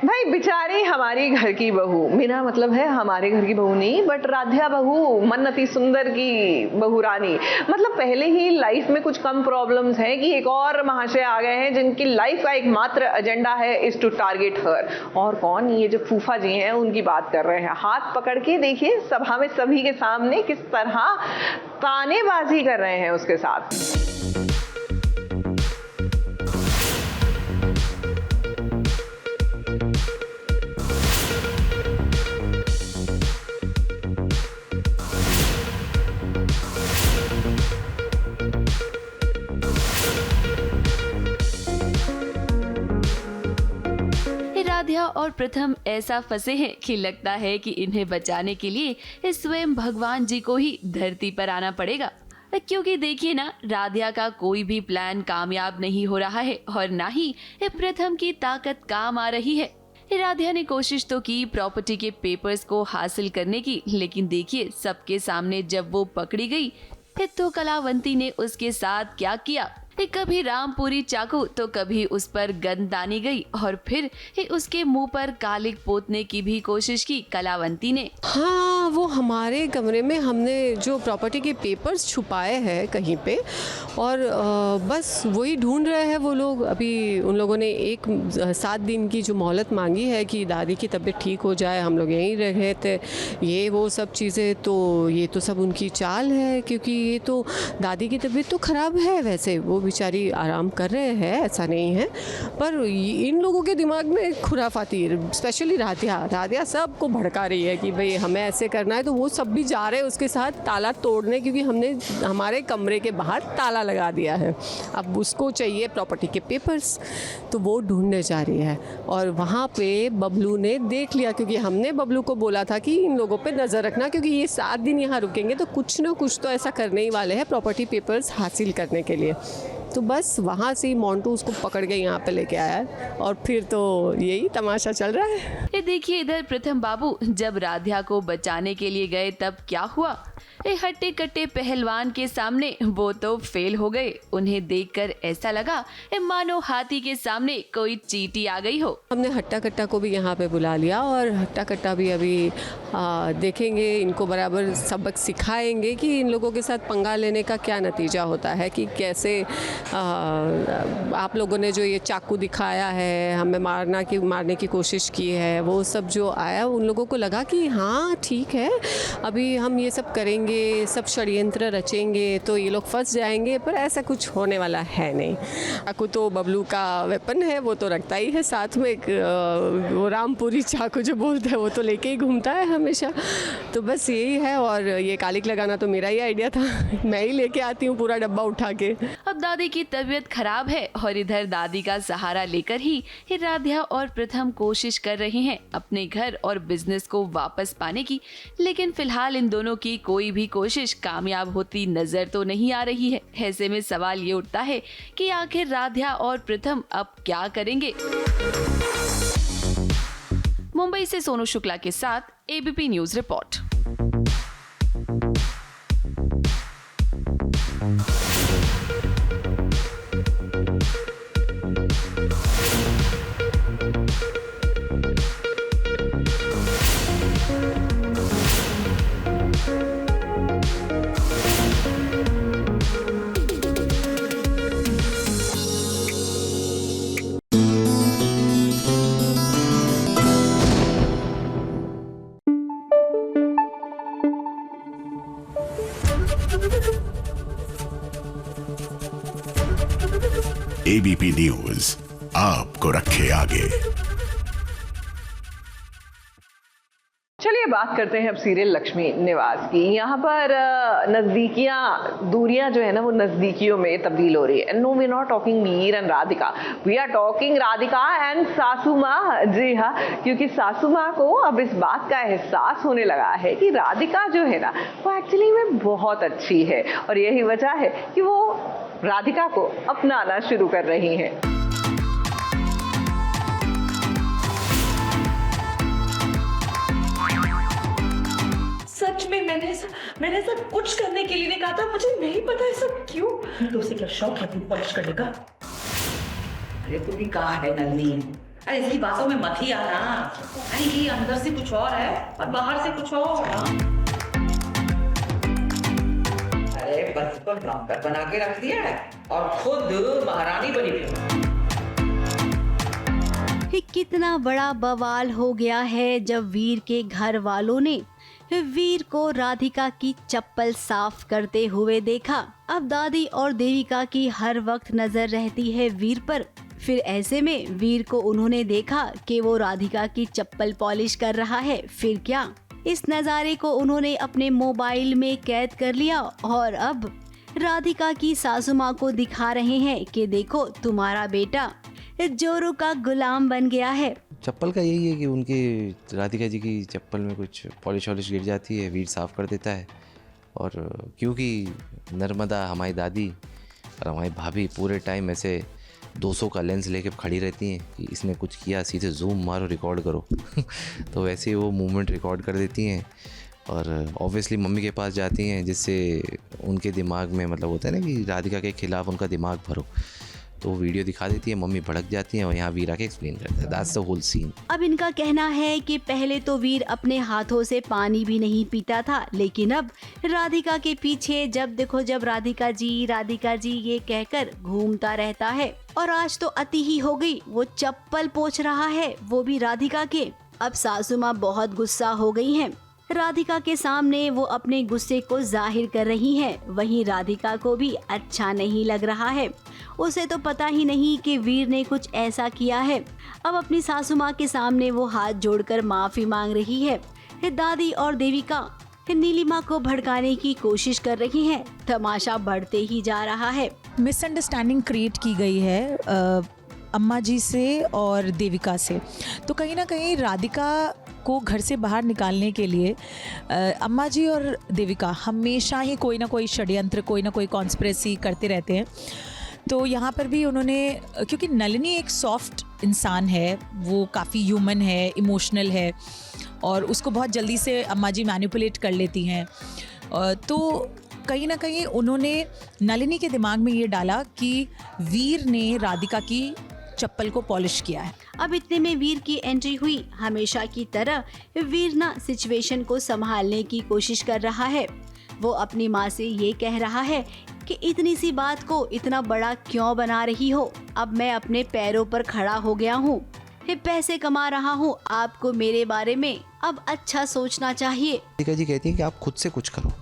भाई बेचारी हमारी घर की बहू, मेरा मतलब है हमारे घर की बहू नहीं, बट राध्या बहू, मन्नती सुंदर की बहू रानी। मतलब पहले ही लाइफ में कुछ कम प्रॉब्लम्स हैं कि एक और महाशय आ गए हैं जिनकी लाइफ का एकमात्र एजेंडा है इज टू टारगेट हर। और कौन? ये जो फूफा जी हैं उनकी बात कर रहे हैं। हाथ पकड़ के देखिए सभा में सभी के सामने किस तरह तानेबाजी कर रहे हैं उसके साथ। राध्या और प्रथम ऐसा फंसे हैं कि लगता है कि इन्हें बचाने के लिए स्वयं भगवान जी को ही धरती पर आना पड़ेगा। क्योंकि देखिए ना, राध्या का कोई भी प्लान कामयाब नहीं हो रहा है और ना ही प्रथम की ताकत काम आ रही है। राध्या ने कोशिश तो की प्रॉपर्टी के पेपर्स को हासिल करने की, लेकिन देखिए सबके सामने जब वो पकड़ी गई तो कलावंती ने उसके साथ क्या किया। कभी रामपुरी चाकू तो कभी उस पर गन तानी गई और फिर उसके मुंह पर कालिक पोतने की भी कोशिश की कलावंती ने। हाँ, वो हमारे कमरे में हमने जो प्रॉपर्टी के पेपर्स छुपाए हैं कहीं पे, और बस वही ढूंढ रहे हैं वो लोग। अभी उन लोगों ने 7 दिन की जो मोहलत मांगी है कि दादी की तबीयत ठीक हो जाए, हम लोग यहीं रहे थे, ये वो सब चीज़ें। तो ये तो सब उनकी चाल है, क्योंकि ये तो दादी की तबीयत तो ख़राब है, वैसे वो बेचारी आराम कर रहे हैं, ऐसा नहीं है, पर इन लोगों के दिमाग में खुराफाती, स्पेशली राधिया सबको भड़का रही है कि भाई हमें ऐसे करना है। तो वो सब भी जा रहे हैं उसके साथ ताला तोड़ने, क्योंकि हमने हमारे कमरे के बाहर ताला लगा दिया है। अब उसको चाहिए प्रॉपर्टी के पेपर्स, तो वो ढूंढने जा रही है। और वहाँ पे बबलू ने देख लिया, क्योंकि हमने बबलू को बोला था कि इन लोगों पे नज़र रखना, क्योंकि ये 7 दिन यहाँ रुकेंगे तो कुछ ना कुछ तो ऐसा करने ही वाले हैं प्रॉपर्टी पेपर्स हासिल करने के लिए। तो बस वहाँ से ही मोंटू उसको पकड़ के यहाँ पे लेके आया है, और फिर तो यही तमाशा चल रहा है। ये देखिए इधर प्रथम बाबू जब राध्या को बचाने के लिए गए तब क्या हुआ। हट्टे कट्टे पहलवान के सामने वो तो फेल हो गए। उन्हें देखकर ऐसा लगा मानो हाथी के सामने कोई चींटी आ गई हो। हमने हट्टा कट्टा को भी यहाँ पे बुला लिया, और हट्टा कट्टा भी अभी देखेंगे, इनको बराबर सबक सिखाएंगे कि इन लोगों के साथ पंगा लेने का क्या नतीजा होता है, कि कैसे आप लोगों ने जो ये चाकू दिखाया है, हमें मारने की कोशिश की है, वो सब जो आया उन लोगों को लगा कि हाँ ठीक है, अभी हम ये सब करेंगे, सब षड्यंत्र रचेंगे तो ये लोग फंस जाएंगे, पर ऐसा कुछ होने वाला है नहीं। चाकू तो बबलू का वेपन है, वो तो रखता ही है साथ में, वो रामपुरी चाकू जो बोलते हैं वो तो लेके ही घूमता है हमेशा। तो बस यही है, और ये कालिक लगाना तो मेरा ही आइडिया था, मैं ही लेके आती हूँ पूरा डब्बा उठा के। अब दादी की तबीयत खराब है और इधर दादी का सहारा लेकर ही राध्या और प्रथम कोशिश कर रहे हैं अपने घर और बिजनेस को वापस पाने की। लेकिन फिलहाल इन दोनों की कोई भी कोशिश कामयाब होती नजर तो नहीं आ रही है। ऐसे में सवाल ये उठता है कि आखिर राध्या और प्रथम अब क्या करेंगे। मुंबई से सोनू शुक्ला के साथ ABP news report. ABP news आपको रखे आगे। चलिए बात करते हैं अब सीरियल लक्ष्मी निवास की। यहाँ पर नजदीकियां, दूरियां जो है ना वो नजदीकियों में तब्दील हो रही है। No, we not talking Meer and Radhika, we are talking Radhika and sasu maa. जी हाँ, क्योंकि सासू माँ को अब इस बात का एहसास होने लगा है कि राधिका जो है ना वो एक्चुअली में बहुत अच्छी है, और यही वजह है कि वो राधिका को अपनाना शुरू कर रही हैं। सच में मैंने सब कुछ करने के लिए नहीं कहा था, मुझे नहीं पता है सब क्यों। तो उसे क्या शौक है पॉलिश करने का? अरे तूने कहा है नंदनी, अरे इसकी बातों में मत ही आना। अरे ये अंदर से कुछ और है और बाहर से कुछ और। अरे बस को नौकर बना के रख दिया है और खुद महारानी बनी हुई। कितना बड़ा बवाल हो गया है जब वीर के घर वालों ने वीर को राधिका की चप्पल साफ करते हुए देखा। अब दादी और देविका की हर वक्त नजर रहती है वीर पर। फिर ऐसे में वीर को उन्होंने देखा कि वो राधिका की चप्पल पॉलिश कर रहा है। फिर क्या, इस नज़ारे को उन्होंने अपने मोबाइल में कैद कर लिया और अब राधिका की सासू माँ को दिखा रहे हैं कि देखो तुम्हारा बेटा जोरू का गुलाम बन गया है। चप्पल का यही है कि उनकी राधिका जी की चप्पल में कुछ पॉलिश वॉलिश गिर जाती है, वीर साफ़ कर देता है। और क्योंकि नर्मदा हमारी दादी और हमारी भाभी पूरे टाइम ऐसे 200 का लेंस लेके खड़ी रहती हैं कि इसने कुछ किया सीधे जूम मारो रिकॉर्ड करो तो वैसे ही वो मूवमेंट रिकॉर्ड कर देती हैं और ऑब्वियसली मम्मी के पास जाती हैं, जिससे उनके दिमाग में मतलब होता है ना कि राधिका के खिलाफ उनका दिमाग भरो, तो वीडियो दिखा देती है, मम्मी भड़क जाती हैं और यहाँ वीर आके एक्सप्लेन करता है। That's the whole scene. अब इनका कहना है कि पहले तो वीर अपने हाथों से पानी भी नहीं पीता था, लेकिन अब राधिका के पीछे जब देखो जब राधिका जी ये कहकर घूमता रहता है। और आज तो अति ही हो गई, वो चप्पल पोंछ रहा है, वो भी राधिका के। अब सासू माँ बहुत गुस्सा हो गई हैं। राधिका के सामने वो अपने गुस्से को जाहिर कर रही हैं। वहीं राधिका को भी अच्छा नहीं लग रहा है। उसे तो पता ही नहीं कि वीर ने कुछ ऐसा किया है। अब अपनी सासू माँ के सामने वो हाथ जोड़कर माफी मांग रही है। दादी और देविका नीलिमा को भड़काने की कोशिश कर रही हैं। तमाशा बढ़ते ही जा रहा है। मिसअंडरस्टैंडिंग क्रिएट की गई है अम्मा जी से और देविका से। तो कहीं ना कहीं राधिका को घर से बाहर निकालने के लिए अम्मा जी और देविका हमेशा ही कोई ना कोई षड्यंत्र, कोई ना कोई कॉन्स्पिरेसी करते रहते हैं। तो यहाँ पर भी उन्होंने, क्योंकि नलिनी एक सॉफ्ट इंसान है, वो काफ़ी ह्यूमन है, इमोशनल है और उसको बहुत जल्दी से अम्मा जी मैनिपुलेट कर लेती हैं। तो कहीं ना कहीं उन्होंने नलिनी के दिमाग में ये डाला कि वीर ने राधिका की चप्पल को पॉलिश किया है। अब इतने में वीर की एंट्री हुई। हमेशा की तरह वीर ना सिचुएशन को संभालने की कोशिश कर रहा है। वो अपनी माँ से ये कह रहा है कि इतनी सी बात को इतना बड़ा क्यों बना रही हो। अब मैं अपने पैरों पर खड़ा हो गया हूँ, पैसे कमा रहा हूँ, आपको मेरे बारे में अब अच्छा सोचना चाहिए। राधिका जी कहती है कि आप खुद से कुछ करो,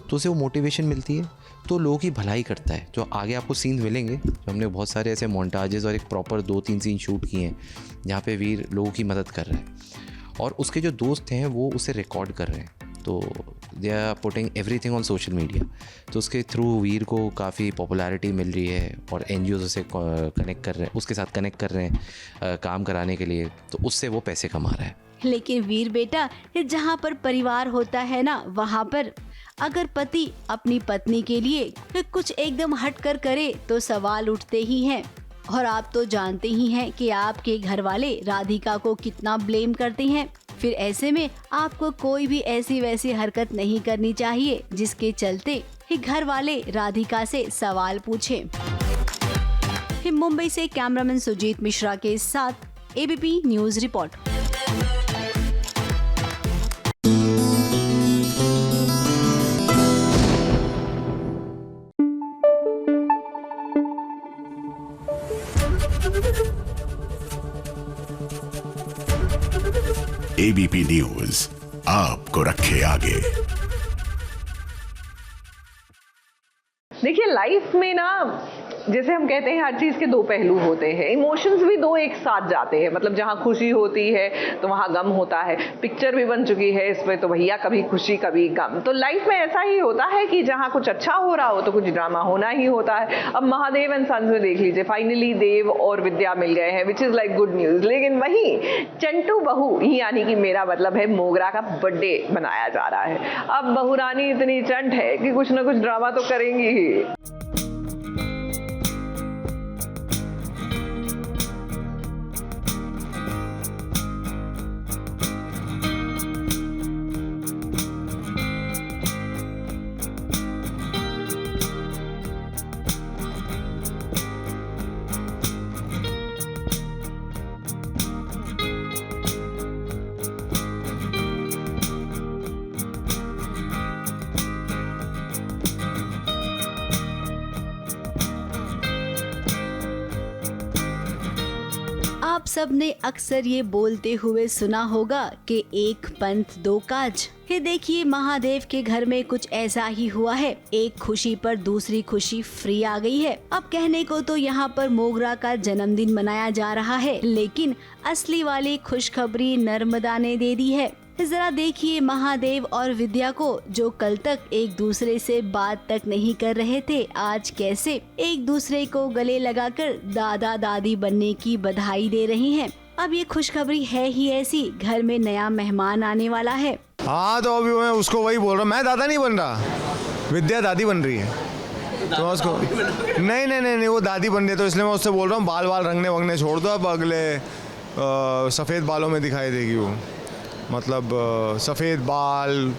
तो उसे वो मोटिवेशन मिलती है, तो लोगों की भलाई करता है। जो आगे आपको सीन मिलेंगे, जो हमने बहुत सारे ऐसे मोन्टाजेस और एक प्रॉपर 2-3 सीन शूट किए हैं जहाँ पे वीर लोगों की मदद कर रहा है और उसके जो दोस्त हैं वो उसे रिकॉर्ड कर रहे हैं। तो they are putting everything on social media. तो उसके थ्रू वीर को काफ़ी पॉपुलैरिटी मिल रही है और NGOs से कनेक्ट कर रहे हैं, उसके साथ कनेक्ट कर रहे हैं काम कराने के लिए, तो उससे वो पैसे कमा रहा है। लेकिन वीर बेटा, जहाँ पर परिवार होता है ना, वहाँ पर अगर पति अपनी पत्नी के लिए कुछ एकदम हट कर करे तो सवाल उठते ही हैं। और आप तो जानते ही हैं कि आपके घर वाले राधिका को कितना ब्लेम करते हैं। फिर ऐसे में आपको कोई भी ऐसी वैसी हरकत नहीं करनी चाहिए जिसके चलते घर वाले राधिका से सवाल पूछे। मुंबई से कैमरामैन सुजीत मिश्रा के साथ ABP news report. ABP news आपको रखे आगे। देखिए लाइफ में ना, जैसे हम कहते हैं हर चीज़ के दो पहलू होते हैं। इमोशंस भी दो एक साथ जाते हैं। मतलब जहाँ खुशी होती है तो वहाँ गम होता है। पिक्चर भी बन चुकी है इस पे, तो भैया कभी खुशी कभी गम। तो लाइफ में ऐसा ही होता है कि जहाँ कुछ अच्छा हो रहा हो तो कुछ ड्रामा होना ही होता है। अब महादेव एंड सन्स में देख लीजिए, फाइनली देव और विद्या मिल गए हैं, which is like good news. लेकिन वहीं चंटू बहू यानी कि मेरा मतलब है मोगरा का बर्थडे मनाया जा रहा है। अब बहू रानी इतनी चंट है कि कुछ ना कुछ ड्रामा तो करेंगी ही। सबने अक्सर ये बोलते हुए सुना होगा कि एक पंथ दो काज। ये देखिए, महादेव के घर में कुछ ऐसा ही हुआ है। एक खुशी पर दूसरी खुशी फ्री आ गई है। अब कहने को तो यहाँ पर मोगरा का जन्मदिन मनाया जा रहा है, लेकिन असली वाली खुशखबरी नर्मदा ने दे दी है। जरा देखिए महादेव और विद्या को, जो कल तक एक दूसरे से बात तक नहीं कर रहे थे, आज कैसे एक दूसरे को गले लगाकर दादा दादी बनने की बधाई दे रही हैं। अब ये खुशखबरी है ही ऐसी, घर में नया मेहमान आने वाला है। हाँ, तो अभी मैं उसको वही बोल रहा हूँ, मैं दादा नहीं बन रहा, विद्या दादी बन रही है। तो मैं उसको नहीं, वो दादी बन रही है, तो इसलिए मैं उससे बोल रहा हूँ बाल रंगने वंगने छोड़ दो, अब अगले सफ़ेद बालों में दिखाई देगी वो। मतलब सफ़ेद बाल,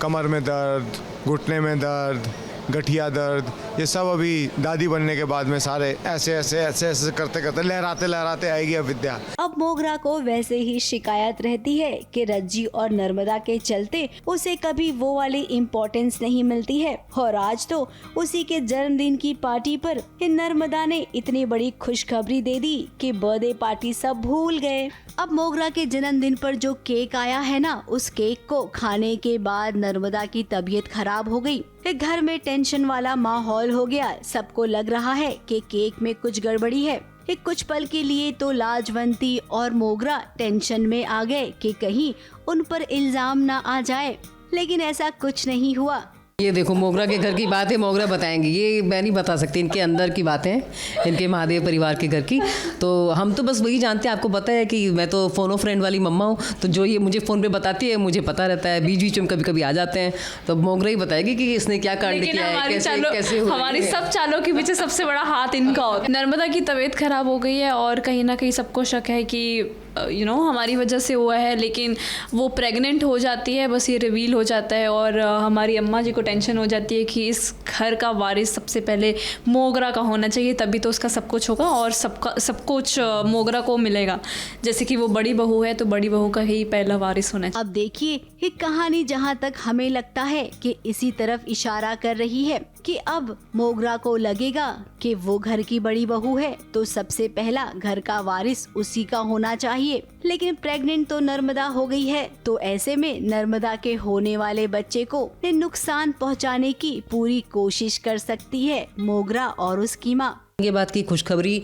कमर में दर्द, घुटने में दर्द, गठिया दर्द, ये सब अभी दादी बनने के बाद में सारे ऐसे ऐसे ऐसे ऐसे करते करते लहराते लहराते आएगी अब विद्या। अब मोगरा को वैसे ही शिकायत रहती है कि रज्जी और नर्मदा के चलते उसे कभी वो वाली इम्पोर्टेंस नहीं मिलती है, और आज तो उसी के जन्मदिन की पार्टी पर नर्मदा ने इतनी बड़ी खुशखबरी दे दी कि बर्थडे पार्टी सब भूल गए। अब मोगरा के जन्मदिन पर जो केक आया है ना, उस केक को खाने के बाद नर्मदा की तबीयत खराब हो गई। घर में टेंशन वाला माहौल हो गया। सबको लग रहा है कि केक में कुछ गड़बड़ी है। कुछ पल के लिए तो लाजवंती और मोगरा टेंशन में आ गए कि कहीं उन पर इल्जाम ना आ जाए, लेकिन ऐसा कुछ नहीं हुआ। ये देखो, मोगरा के घर की बात है, मोगरा बताएंगी, ये मैं नहीं बता सकती। इनके अंदर की बातें हैं, इनके महादेव परिवार के घर की। तो हम तो बस वही जानते हैं, आपको पता है कि मैं तो फ़ोनो फ्रेंड वाली मम्मा हूँ, तो जो ये मुझे फ़ोन पे बताती है मुझे पता रहता है। बीच बीच में कभी कभी आ जाते हैं, तो मोगरा ही बताएगी कि इसने क्या कांड किया है, कैसे हमारी सब चालों के पीछे सबसे बड़ा हाथ इनका होता है। नर्मदा की तबीयत खराब हो गई है और कहीं ना कहीं सबको शक है कि हमारी वजह से हुआ है, लेकिन वो प्रेग्नेंट हो जाती है, बस ये रिवील हो जाता है। और हमारी अम्मा जी को टेंशन हो जाती है कि इस घर का वारिस सबसे पहले मोगरा का होना चाहिए, तभी तो उसका सब कुछ होगा और सब कुछ मोगरा को मिलेगा। जैसे कि वो बड़ी बहू है, तो बड़ी बहू का ही पहला वारिस होना चाहिए। अब देखिए, ये कहानी जहाँ तक हमें लगता है कि इसी तरफ इशारा कर रही है कि अब मोगरा को लगेगा कि वो घर की बड़ी बहू है, तो सबसे पहला घर का वारिस उसी का होना चाहिए। लेकिन प्रेग्नेंट तो नर्मदा हो गई है, तो ऐसे में नर्मदा के होने वाले बच्चे को नुकसान पहुंचाने की पूरी कोशिश कर सकती है मोगरा और उसकी माँ। ये बात की खुशखबरी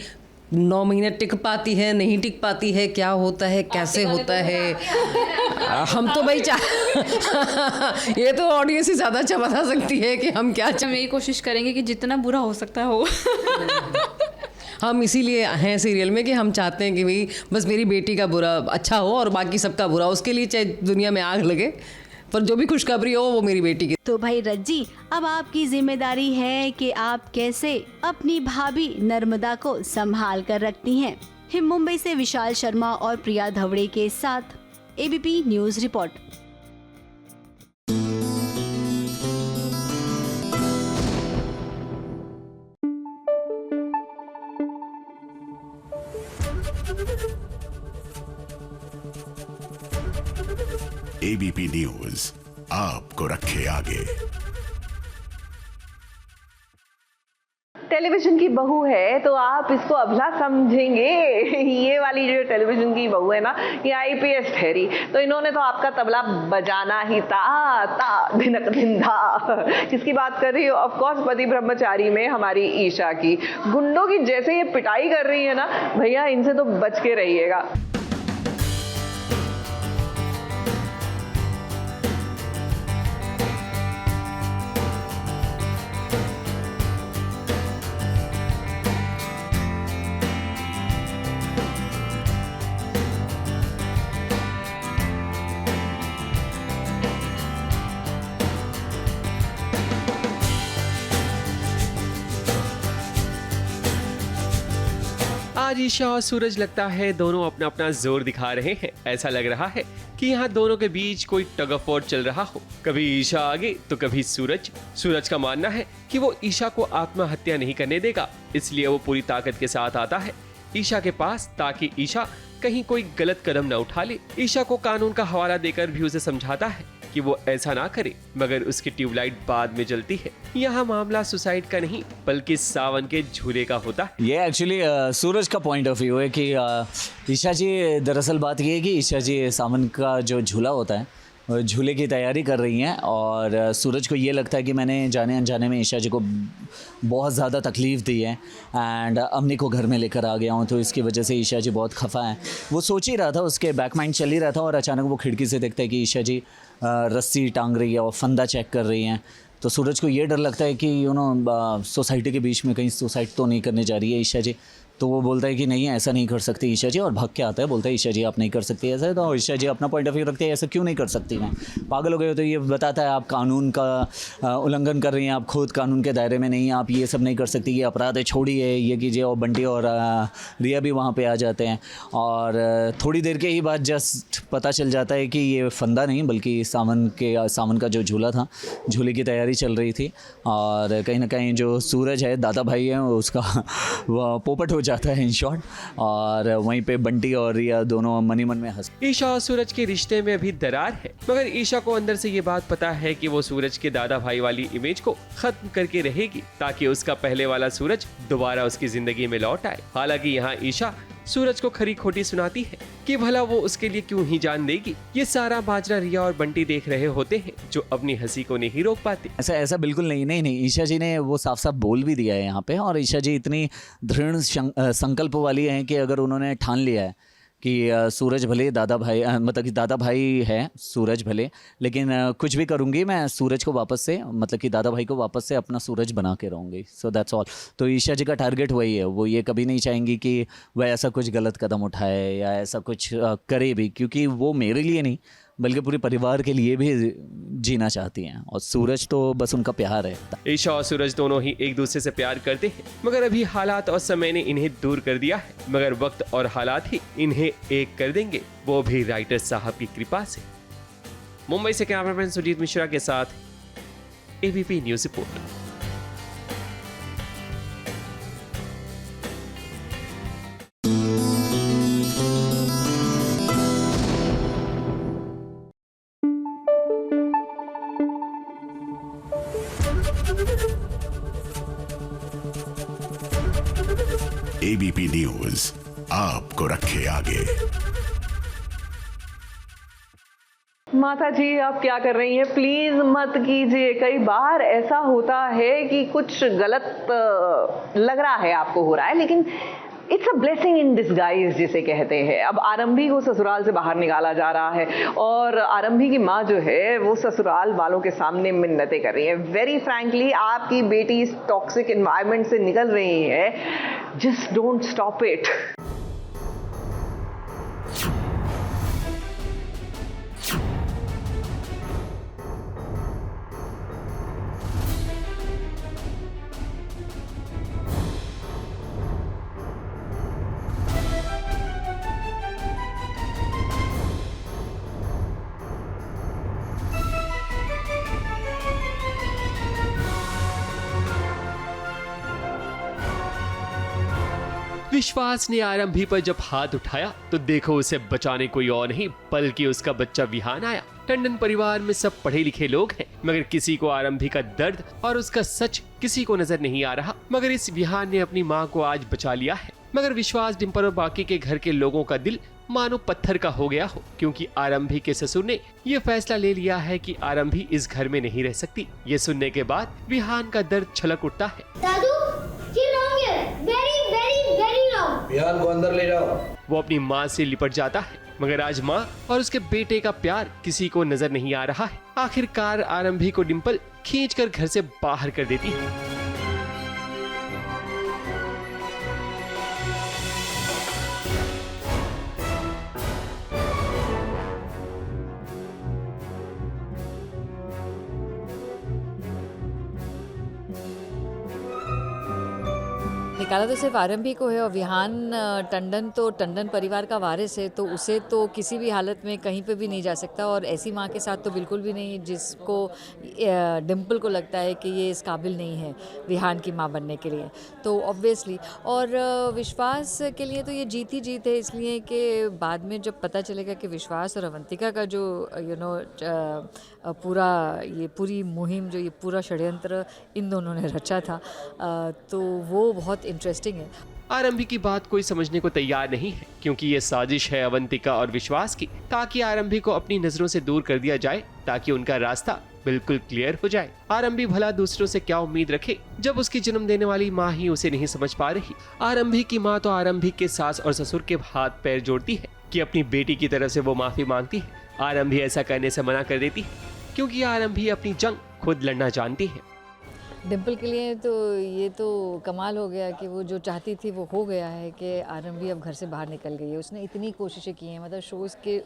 9 महीने टिक पाती है, नहीं टिक पाती है, क्या होता है, कैसे होता है, हम तो भाई ये तो ऑडियंस ही ज़्यादा अच्छा बता सकती है कि हम क्या। हम यही कोशिश करेंगे कि जितना बुरा हो सकता हो। हम इसीलिए हैं सीरियल में कि हम चाहते हैं कि भाई बस मेरी बेटी का बुरा अच्छा हो और बाकी सबका बुरा, उसके लिए चाहे दुनिया में आग लगे, पर जो भी खुशखबरी हो वो मेरी बेटी की। तो भाई रज्जी, अब आपकी जिम्मेदारी है कि आप कैसे अपनी भाभी नर्मदा को संभाल कर रखती हैं। मुंबई से विशाल शर्मा और प्रिया धवड़े के साथ ABP news report. ABP news आपको रखे आगे। टेलीविजन की बहू है तो आप इसको अभला समझेंगे। ये वाली जो टेलीविजन की बहू है ना, ये आईपीएस ठहरी, तो इन्होंने तो आपका तबला बजाना ही ता धिनक धिंधा। किसकी बात कर रही हो? ऑफ कोर्स पति ब्रह्मचारी में हमारी ईशा की। गुंडों की जैसे ये पिटाई कर रही है ना भैया, इनसे तो बच के रहिएगा। आज ईशा और सूरज लगता है दोनों अपना अपना जोर दिखा रहे हैं। ऐसा लग रहा है कि यहाँ दोनों के बीच कोई टग ऑफ वॉर चल रहा हो। कभी ईशा आगे तो कभी सूरज। सूरज का मानना है कि वो ईशा को आत्महत्या नहीं करने देगा, इसलिए वो पूरी ताकत के साथ आता है ईशा के पास, ताकि ईशा कहीं कोई गलत कदम न उठा ले। ईशा को कानून का हवाला देकर भी उसे समझाता है कि वो ऐसा ना करे, मगर उसकी ट्यूबलाइट बाद में जलती है। यहाँ मामला सुसाइड का नहीं बल्कि सावन के झूले का होता है। ये एक्चुअली सूरज का पॉइंट ऑफ व्यू है कि ईशा जी, दरअसल बात ये है कि ईशा जी सावन का जो झूला होता है झूले की तैयारी कर रही हैं और सूरज को ये लगता है कि मैंने जाने अनजाने में ईशा जी को बहुत ज़्यादा तकलीफ़ दी है एंड अम्मी को घर में लेकर आ गया हूँ, तो इसकी वजह से ईशा जी बहुत खफा हैं। वो सोच ही रहा था, उसके बैक माइंड चल ही रहा था और अचानक वो खिड़की से देखता है कि ईशा जी रस्सी टांग रही है और फंदा चेक कर रही हैं। तो सूरज को ये डर लगता है कि सोसाइटी के बीच में कहीं सुसाइड तो नहीं करने जा रही है ईशा जी। तो वो बोलता है कि नहीं, ऐसा नहीं कर सकती ईशा जी, और भाग के आता है, बोलता है ईशा जी आप नहीं कर सकती ऐसा। तो ईशा जी अपना पॉइंट ऑफ व्यू रखते हैं, ऐसा क्यों नहीं कर सकती मैं, पागल हो गए हो। तो ये बताता है आप कानून का उल्लंघन कर रही हैं, आप खुद कानून के दायरे में नहीं, आप ये सब नहीं कर सकती, ये अपराध है, छोड़िए, ये कीजिए। और बंटी और रिया भी वहाँ पर आ जाते हैं और थोड़ी देर के ही बाद जस्ट पता चल जाता है कि ये फंदा नहीं बल्कि सावन का जो झूला था, झूले की तैयारी चल रही थी। और कहीं ना कहीं जो सूरज है, दादा भाई है, उसका वो पोपट हो जाता है इन शॉर्ट। और वहीं पे बंटी और रिया दोनों मन ही मन में हंस। ईशा और सूरज के रिश्ते में अभी दरार है, मगर ईशा को अंदर से ये बात पता है कि वो सूरज के दादा भाई वाली इमेज को खत्म करके रहेगी ताकि उसका पहले वाला सूरज दोबारा उसकी जिंदगी में लौट आए। हालांकि यहाँ ईशा सूरज को खरी खोटी सुनाती है कि भला वो उसके लिए क्यों ही जान देगी। ये सारा माजरा रिया और बंटी देख रहे होते हैं जो अपनी हंसी को नहीं रोक पाते। ऐसा बिल्कुल नहीं। ईशा जी ने वो साफ साफ बोल भी दिया है यहाँ पे। और ईशा जी इतनी दृढ़ संकल्प वाली है कि अगर उन्होंने ठान लिया है कि सूरज भले दादा भाई, मतलब कि दादा भाई है सूरज भले, लेकिन कुछ भी करूँगी मैं सूरज को वापस से, मतलब कि दादा भाई को वापस से अपना सूरज बना के रहूँगी। So that's all. तो ईशा जी का टारगेट वही है, वो ये कभी नहीं चाहेंगी कि वह ऐसा कुछ गलत कदम उठाए या ऐसा कुछ करे भी, क्योंकि वो मेरे लिए नहीं बल्कि पूरे परिवार के लिए भी जीना चाहती हैं और सूरज तो बस उनका प्यार है। ईशा और सूरज दोनों ही एक दूसरे से प्यार करते हैं, मगर अभी हालात और समय ने इन्हें दूर कर दिया है। मगर वक्त और हालात ही इन्हें एक कर देंगे, वो भी राइटर साहब की कृपा से। मुंबई से कैमरामैन सुजीत मिश्रा के साथ ABP news report. ABP news आपको रखे आगे। माता जी आप क्या कर रही हैं, प्लीज मत कीजिए। कई बार ऐसा होता है कि कुछ गलत लग रहा है, आपको हो रहा है, लेकिन it's a blessing in disguise जिसे कहते हैं। अब आरंभी को ससुराल से बाहर निकाला जा रहा है और आरंभी की माँ जो है वो ससुराल वालों के सामने मिन्नतें कर रही है। वेरी फ्रैंकली आपकी बेटी इस टॉक्सिक एनवायरनमेंट से निकल रही है, जस्ट डोंट स्टॉप इट। विश्वास ने आरंभी पर जब हाथ उठाया तो देखो उसे बचाने कोई और नहीं बल्कि उसका बच्चा विहान आया। टंडन परिवार में सब पढ़े लिखे लोग हैं, मगर किसी को आरंभी का दर्द और उसका सच किसी को नजर नहीं आ रहा। मगर इस विहान ने अपनी माँ को आज बचा लिया है। मगर विश्वास, डिम्पल और बाकी के घर के लोगों का दिल मानो पत्थर का हो गया हो, क्योंकि आरंभी के ससुर ने यह फैसला ले लिया है कि आरंभी इस घर में नहीं रह सकती। ये सुनने के बाद विहान का दर्द छलक उठता है। दादू, ये रॉन्ग है, वेरी रॉन्ग। विहान को अंदर ले जाओ। वो अपनी माँ से लिपट जाता है, मगर आज माँ और उसके बेटे का प्यार किसी को नजर नहीं आ रहा है। आखिरकार आरंभी को डिम्पल खींचकर घर से बाहर कर देती है। निकाला तो सिर्फ आरंभी को है और विहान टंडन तो टंडन परिवार का वारिस है, तो उसे तो किसी भी हालत में कहीं पे भी नहीं जा सकता और ऐसी माँ के साथ तो बिल्कुल भी नहीं जिसको डिम्पल को लगता है कि ये इस काबिल नहीं है विहान की माँ बनने के लिए। तो ऑब्वियसली और विश्वास के लिए तो ये जीत ही जीत है, इसलिए कि बाद में जब पता चलेगा कि विश्वास और अवंतिका का जो पूरी मुहिम जो ये पूरा षड्यंत्र इन दोनों ने रचा था, तो वो बहुत इंटरेस्टिंग है। आरंभी की बात कोई समझने को तैयार नहीं है, क्योंकि ये साजिश है अवंतिका और विश्वास की, ताकि आरंभी को अपनी नजरों से दूर कर दिया जाए, ताकि उनका रास्ता बिल्कुल क्लियर हो जाए। आरंभी भला दूसरों से क्या उम्मीद रखे जब उसकी जन्म देने वाली माँ ही उसे नहीं समझ पा रही। आरंभी की माँ तो आरंभी के सास और ससुर के हाथ पैर जोड़ती है कि अपनी बेटी की तरफ से वो माफी मांगती है। आरंभी ऐसा करने से मना कर देती है, क्योंकि आरंभी अपनी जंग खुद लड़ना जानती है। डिम्पल के लिए तो ये तो कमाल हो गया कि वो जो चाहती थी वो हो गया है कि आरंभी अब घर से बाहर निकल गई है। उसने इतनी कोशिशें की हैं, मतलब शोज़ के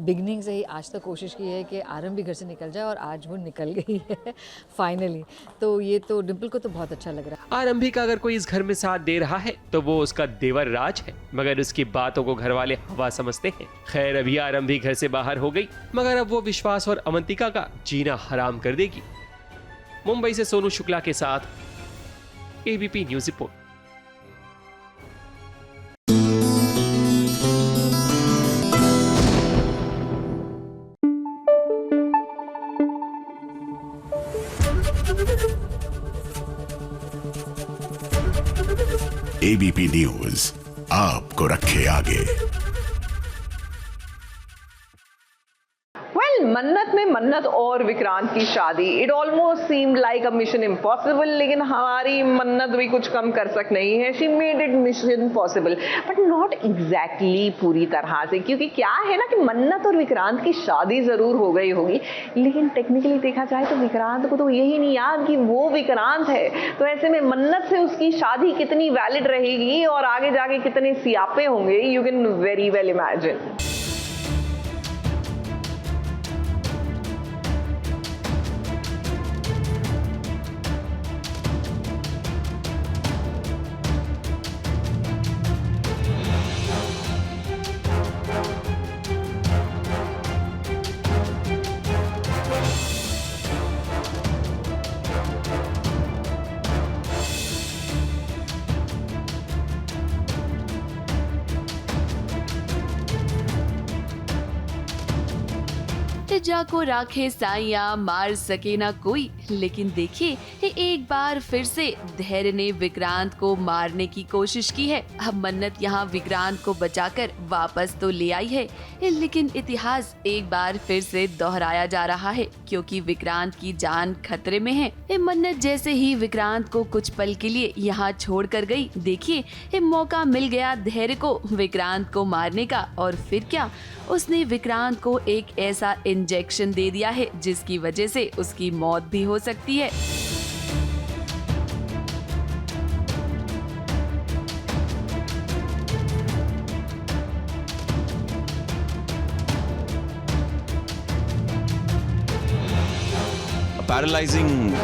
बिगनिंग से ही आज तक कोशिश की है कि आरंभी घर से निकल जाए और आज वो निकल गई है फाइनली। तो ये तो डिम्पल को तो बहुत अच्छा लग रहा है। आरंभी का अगर कोई इस घर में साथ दे रहा है तो वो उसका देवर राज है, मगर उसकी बातों को घर वाले हवा समझते हैं। खैर, अभी आरंभी घर से बाहर हो गई, मगर अब वो विश्वास और अवंतिका का जीना हराम कर देगी। मुंबई से सोनू शुक्ला के साथ ABP news report. ABP news आपको रखे आगे। मन्नत में मन्नत और विक्रांत की शादी, it almost seemed like a mission impossible, लेकिन हमारी मन्नत भी कुछ कम कर सक नहीं है। She made it mission possible, but not exactly पूरी तरह से, क्योंकि क्या है ना कि मन्नत और विक्रांत की शादी जरूर हो गई होगी, लेकिन टेक्निकली देखा जाए तो विक्रांत को तो यही नहीं याद कि वो विक्रांत है। तो ऐसे में मन्नत से उसकी शादी कितनी वैलिड रहेगी और आगे जाके कितने सियापे होंगे, you can very well imagine. जाको राखे साइया मार सके ना कोई, लेकिन देखिए एक बार फिर से धैर्य ने विक्रांत को मारने की कोशिश की है। अब मन्नत यहाँ विक्रांत को बचाकर वापस तो ले आई है, लेकिन इतिहास एक बार फिर से दोहराया जा रहा है, क्योंकि विक्रांत की जान खतरे में है। मन्नत जैसे ही विक्रांत को कुछ पल के लिए यहाँ छोड़ कर गई, देखिए मौका मिल गया धैर्य को विक्रांत को मारने का, और फिर क्या, उसने विक्रांत को एक ऐसा इंजेक्शन दे दिया है जिसकी वजह से उसकी मौत भी हो सकती है। पैरालाइजिंग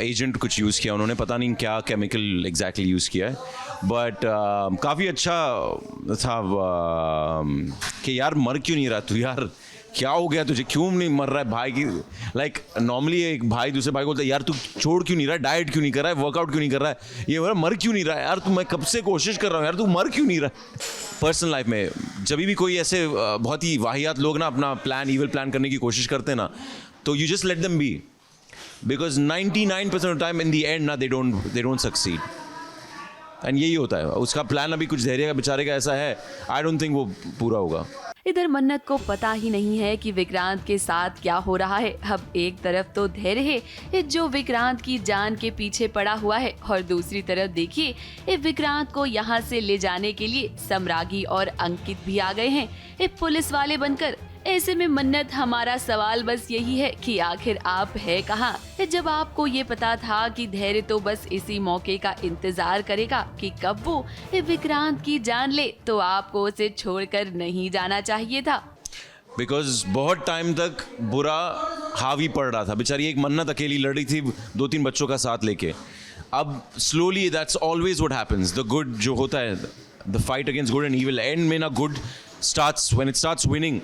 एजेंट कुछ यूज़ किया उन्होंने, पता नहीं क्या केमिकल एग्जैक्टली यूज़ किया है, बट काफ़ी अच्छा था कि यार मर क्यों नहीं रहा तू, यार क्या हो गया तुझे, क्यों नहीं मर रहा है भाई की। लाइक नॉर्मली एक भाई दूसरे भाई को बोलता है यार तू छोड़ क्यों नहीं रहा है, डाइट क्यों नहीं कर रहा है, वर्कआउट क्यों नहीं कर रहा है, ये मर क्यों नहीं रहा है यार, तू मैं कब से कोशिश कर रहा हूँ यार, तू मर क्यों नहीं रहा है। पर्सनल लाइफ में जब भी कोई ऐसे बहुत ही वाहियात लोग ना अपना प्लान ईविल प्लान करने की कोशिश करते हैं ना, तो you just let them be, because 99% of time in the and ना दे डोंट सक्सीड, एंड यही होता है। उसका प्लान अभी कुछ धैर्य का बेचारे का ऐसा है, आई डोंट थिंक वो पूरा होगा। इधर मन्नत को पता ही नहीं है कि विक्रांत के साथ क्या हो रहा है। अब एक तरफ तो धैर्य है जो विक्रांत की जान के पीछे पड़ा हुआ है, और दूसरी तरफ देखिए विक्रांत को यहाँ से ले जाने के लिए सम्रागी और अंकित भी आ गए हैं पुलिस वाले बनकर। ऐसे में मन्नत, हमारा सवाल बस यही है कि आखिर आप है कहाँ, जब आपको ये पता था कि धैर्य तो बस इसी मौके का इंतजार करेगा कि कब वो विक्रांत की जान ले, तो आपको उसे छोड़कर नहीं जाना चाहिए था। बिकॉज बहुत टाइम तक बुरा हावी पड़ रहा था, बेचारी एक मन्नत अकेली लड़ी थी 2-3 बच्चों का साथ लेके, अब slowly that's always what happens, the good जो होता है, the fight against good and evil, and में ना good starts, when it starts winning,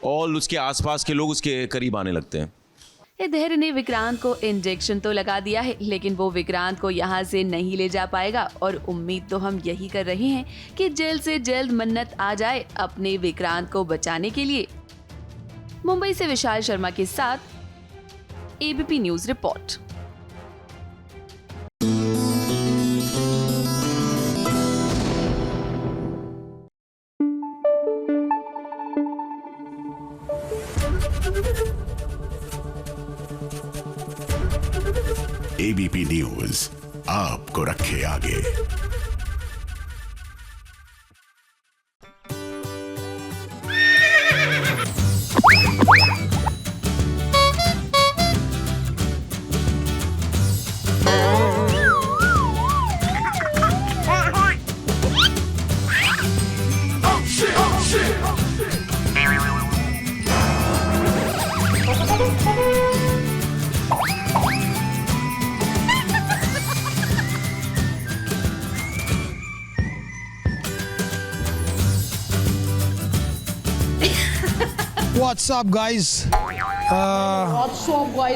all उसके आसपास के लोग उसके करीब आने लगते हैं। धैर्य ने विक्रांत को इंजेक्शन तो लगा दिया है, लेकिन वो विक्रांत को यहाँ से नहीं ले जा पाएगा और उम्मीद तो हम यही कर रहे हैं कि जल्द से जल्द मन्नत आ जाए अपने विक्रांत को बचाने के लिए। मुंबई से विशाल शर्मा के साथ ABP news report. ABP news आपको रखे आगे। व्हाट्सअप गाइस,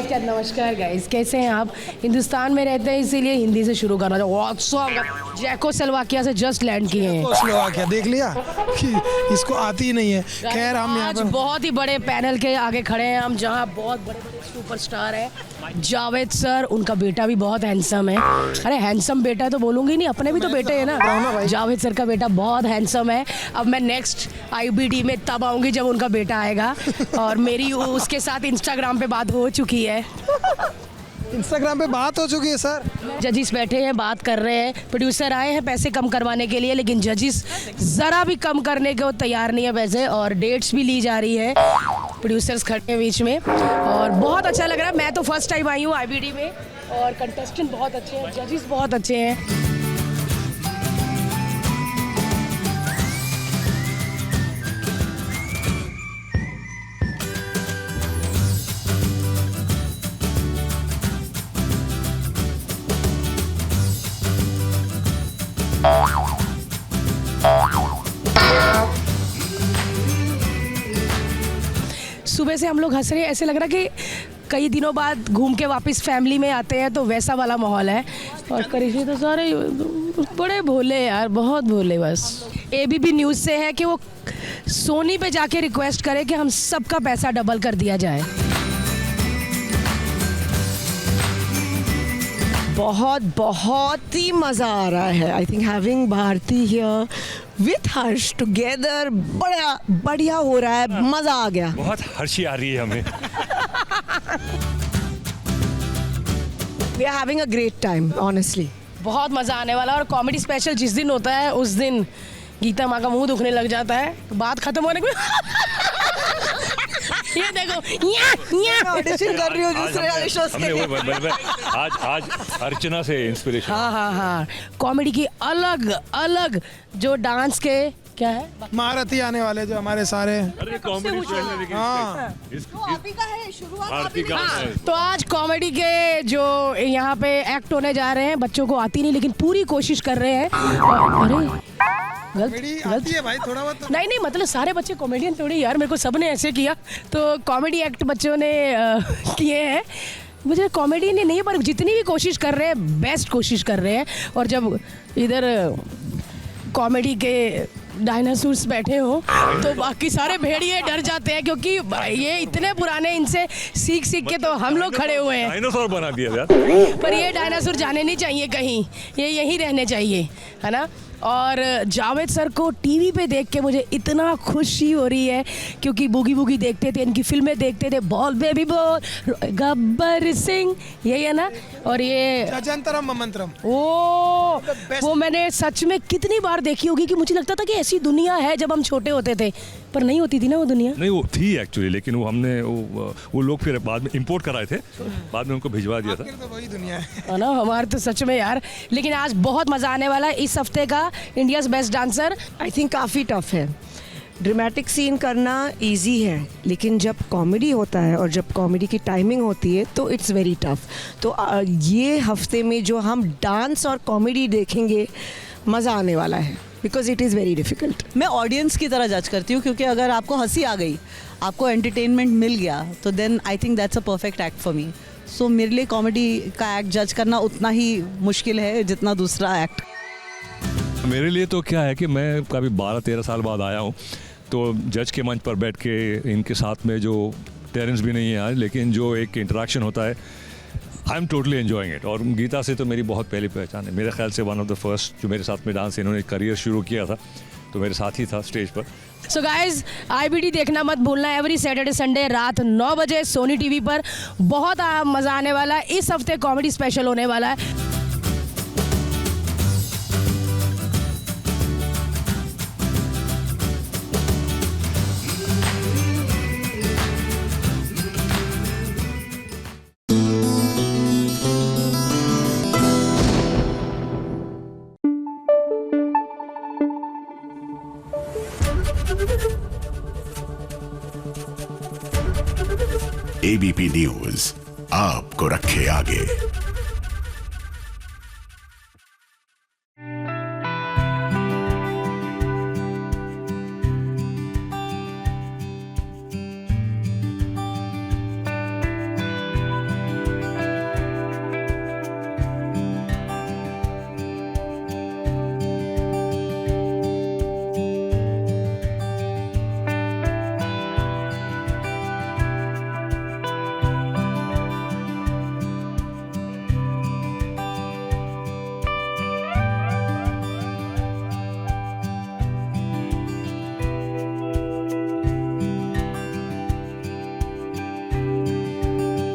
क्या नमस्कार गाइस, कैसे हैं आप? हिंदुस्तान में रहते हैं इसीलिए हिंदी से शुरू करना चाहिए। व्हाट्सअप, चेकोस्लोवाकिया से जस्ट लैंड किए हैं। चेकोस्लोवाकिया देख लिया कि इसको आती ही नहीं है। खैर हम यहाँ आज बहुत ही बड़े पैनल के आगे खड़े हैं हम, जहाँ बहुत बड़े बड़े सुपरस्टार हैं। जावेद सर, उनका बेटा भी बहुत हैंडसम है। अरे हैंडसम बेटा तो बोलूंगी नहीं, अपने भी तो बेटे हैं ना। जावेद सर का बेटा बहुत हैंडसम है। अब मैं नेक्स्ट IBD में तब आऊंगी जब उनका बेटा आएगा, और मेरी उसके साथ इंस्टाग्राम पे बात हो चुकी है। इंस्टाग्राम पे बात हो चुकी है सर। जजिस बैठे हैं, बात कर रहे हैं। प्रोड्यूसर आए हैं पैसे कम करवाने के लिए, लेकिन जजिस ज़रा भी कम करने को तैयार नहीं है पैसे, और डेट्स भी ली जा रही है। प्रोड्यूसर्स खड़े हैं बीच में और बहुत अच्छा लग रहा है। मैं तो फर्स्ट टाइम आई हूँ IBD में, और कंटेस्टेंट बहुत अच्छे हैं, जजिस बहुत अच्छे हैं। सुबह से हम लोग हंस रहे हैं, ऐसे लग रहा कि कई दिनों बाद घूम के वापस फैमिली में आते हैं, तो वैसा वाला माहौल है। और करिश्मा तो सारे बड़े भोले यार, बहुत भोले। बस ABP न्यूज़ से है कि वो सोनी पे जाके रिक्वेस्ट करे कि हम सबका पैसा डबल कर दिया जाए। बहुत ही मज़ा आ रहा है। I think having Bharti here with Harsh together बढ़िया हो रहा है, मज़ा आ गया। बहुत हर्षी आ रही है हमें। We are having a great time honestly. बहुत मज़ा आने वाला है, और कॉमेडी स्पेशल जिस दिन होता है उस दिन गीता माँ का मुंह दुखने लग जाता है, तो बात खत्म होने को ये देखो ऑडिशन कर रही हूँ दूसरे वाले शो से। आज अर्चना से इंस्पिरेशन। हाँ, कॉमेडी की अलग अलग जो डांस के क्या है, महारथी आने वाले जो हमारे सारे। तो आज कॉमेडी के जो यहाँ पे एक्ट होने जा रहे हैं, बच्चों को आती नहीं लेकिन पूरी कोशिश कर रहे हैं। अरे गलत है भाई, थोड़ा बहुत नहीं मतलब सारे बच्चे कॉमेडियन थोड़ी यार, मेरे को सबने ऐसे किया। तो कॉमेडी एक्ट बच्चों ने किए हैं। मुझे कॉमेडी ने नहीं, पर जितनी भी कोशिश कर रहे हैं बेस्ट कोशिश कर रहे हैं। और जब इधर कॉमेडी के डायनासोर्स बैठे हो तो बाकी सारे भेड़िए डर जाते हैं, क्योंकि ये इतने पुराने, इनसे सीख के तो हम लोग खड़े हुए हैं। डायनासोर बना दिया यार। पर ये डायनासोर जाने नहीं चाहिए कहीं, ये यहीं रहने चाहिए, है ना। और जावेद सर को टीवी पे देख के मुझे इतना खुशी हो रही है, क्योंकि बूगी बूगी देखते थे, इनकी फिल्में देखते थे, ball baby ball, Gabbar Singh, यही है ना। और ये अजंतरम ममंतरम, वो मैंने सच में कितनी बार देखी होगी, कि मुझे लगता था कि ऐसी दुनिया है जब हम छोटे होते थे, पर नहीं होती थी ना वो दुनिया। नहीं, वो थी एक्चुअली, लेकिन वो हमने वो लोग फिर बाद में इंपोर्ट कराए थे, बाद में उनको भिजवा दिया था। तो वही दुनिया है ना हमारे, तो सच में यार। लेकिन आज बहुत मज़ा आने वाला है। इस हफ्ते का India's best dancer I think काफ़ी टफ है। ड्रामेटिक सीन करना इजी है, लेकिन जब कॉमेडी होता है और जब कॉमेडी की टाइमिंग होती है तो इट्स वेरी टफ। तो ये हफ्ते में जो हम डांस और कॉमेडी देखेंगे, मज़ा आने वाला है, because it is very difficult. मैं ऑडियंस की तरह जज करती हूँ, क्योंकि अगर आपको हंसी आ गई, आपको एंटरटेनमेंट मिल गया, तो then I think that's a perfect act for me. So मेरे लिए कॉमेडी का एक्ट जज करना उतना ही मुश्किल है जितना दूसरा एक्ट। मेरे लिए तो क्या है कि मैं कभी 12-13 साल बाद आया हूँ, तो जज के मंच पर बैठ के इनके साथ में जो टेरेंस भी नहीं है आज, लेकिन जो एक इंटरेक्शन होता है, I am totally enjoying it. और गीता से तो मेरी बहुत पहली पहचान है, मेरे ख्याल से वन ऑफ द फर्स्ट जो मेरे साथ में डांस इन्होंने करियर शुरू किया था, तो मेरे साथ ही था स्टेज पर। सो गाइज, IBD देखना मत भूलना, एवरी सैटरडे संडे रात 9 बजे सोनी टीवी पर। बहुत मज़ा आने वाला है, इस हफ्ते कॉमेडी स्पेशल होने वाला है। ABP न्यूज आपको रखे आगे।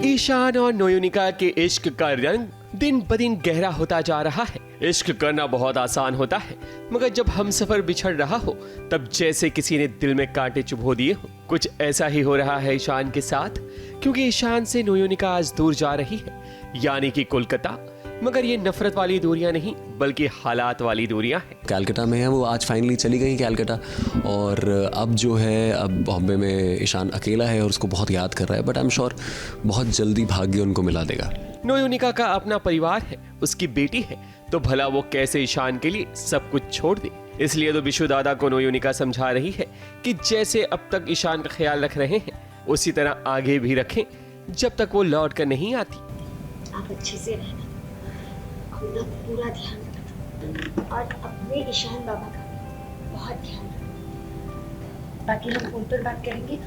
ईशान और नोयोनिका के इश्क का रंग दिन ब दिन गहरा होता जा रहा है। इश्क करना बहुत आसान होता है, मगर जब हम सफर बिछड़ रहा हो तब जैसे किसी ने दिल में कांटे चुभो दिए हो। कुछ ऐसा ही हो रहा है ईशान के साथ, क्योंकि ईशान से नोयोनिका आज दूर जा रही है, यानी कि कोलकाता। मगर ये नफरत वाली दूरियां नहीं, बल्कि हालात वाली दूरियां हैं। कलकत्ता में है वो, आज फाइनली चली गई कलकत्ता, और अब जो है, अब बॉम्बे में ईशान अकेला है और उसको बहुत याद कर रहा है, बट आई एम श्योर बहुत जल्दी भाग्य उनको मिला देगा। नोयोनिका का अपना परिवार है, उसकी बेटी है, तो भला वो कैसे ईशान के लिए सब कुछ छोड़ दे। इसलिए तो बिशु दादा को नोयोनिका समझा रही है कि जैसे अब तक ईशान का ख्याल रख रहे हैं, उसी तरह आगे भी रखें, जब तक वो लौट कर नहीं आती। आप अच्छे से रहना, अपना पूरा ध्यान रखना, और अपने ईशान बाबा का बहुत ध्यान रखना। बाकी हम फोन पर बात करेंगे।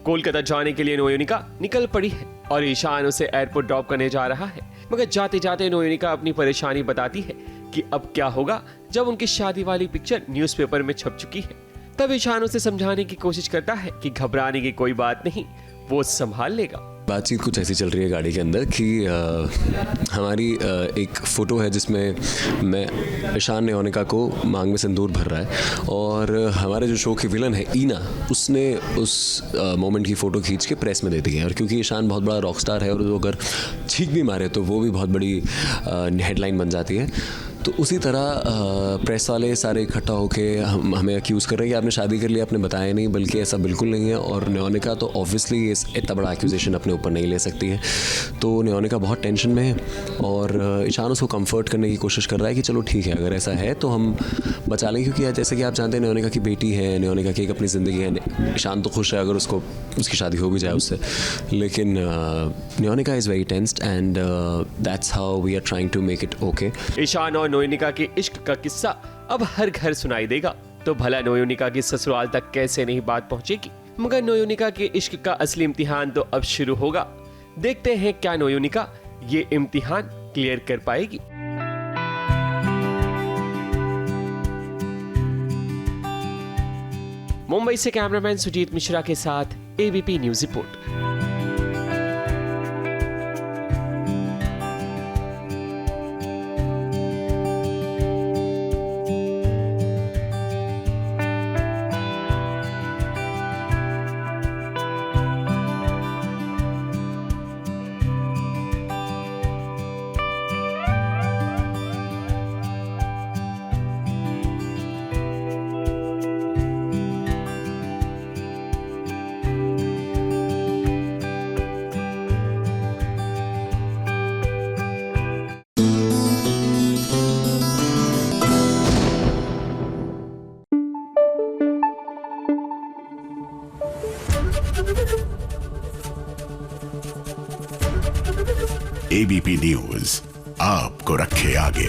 कोलकाता जाने के लिए नोयोनिका निकल पड़ी है और ईशान उसे एयरपोर्ट ड्रॉप करने जा रहा है। मगर जाते जाते नोयोनिका अपनी परेशानी बताती है कि अब क्या होगा जब उनकी शादी वाली पिक्चर न्यूज़पेपर में छप चुकी है। तब ईशान उसे समझाने की कोशिश करता है कि घबराने की कोई बात नहीं, वो संभाल लेगा। बातचीत कुछ ऐसी चल रही है गाड़ी के अंदर कि हमारी एक फ़ोटो है जिसमें मैं ईशान नोयोनिका को मांग में सिंदूर भर रहा है, और हमारे जो शो की विलन है ईना, उसने उस मोमेंट की फ़ोटो खींच के प्रेस में दे दी है। और क्योंकि ईशान बहुत बड़ा रॉक स्टार है और वो अगर छींक भी मारे तो वो भी बहुत बड़ी हेडलाइन बन जाती है। तो उसी तरह प्रेस वाले सारे इकट्ठा होके हमें अक्यूज़ कर रहे हैं कि आपने शादी कर लिया, आपने बताया नहीं, बल्कि ऐसा बिल्कुल नहीं है। और नोयोनिका तो ऑब्वियसली इतना बड़ा एक्यूजेशन अपने ऊपर नहीं ले सकती है, तो नोयोनिका बहुत टेंशन में है, और ईशान उसको कंफर्ट करने की कोशिश कर रहा है कि चलो ठीक है, अगर ऐसा है तो हम बचा लें, क्योंकि जैसे कि आप जानते हैं नोयोनिका की बेटी है, नोयोनिका की एक अपनी ज़िंदगी है। ईशान तो खुश है अगर उसको उसकी शादी हो भी जाए उससे, लेकिन Noyonika is very tensed and that's how we are trying to make it okay. Ishaan और नोयोनिका के इश्क का किस्सा अब हर घर सुनाई देगा, तो भला नोयोनिका की ससुराल तक कैसे नहीं बात पहुंचेगी। मगर नोयोनिका के इश्क का असली इम्तिहान तो अब शुरू होगा। देखते हैं क्या नोयोनिका ये इम्तिहान क्लियर कर पाएगी। मुंबई से कैमरामैन सुजीत मिश्रा के साथ ABP news report. ABP news आपको रखे आगे।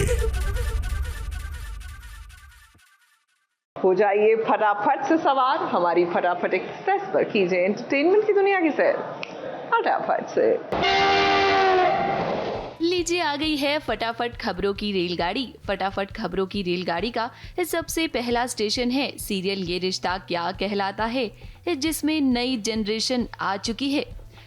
हो जाइए फटाफट से सवार हमारी फटाफट एक्सप्रेस पर, कीजिए एंटरटेनमेंट की दुनिया की सैर फटाफट से। लीजिए आ गई है फटाफट खबरों की रेलगाड़ी। फटाफट खबरों की रेलगाड़ी का सबसे पहला स्टेशन है सीरियल ये रिश्ता क्या कहलाता है, जिसमें नई जनरेशन आ चुकी है।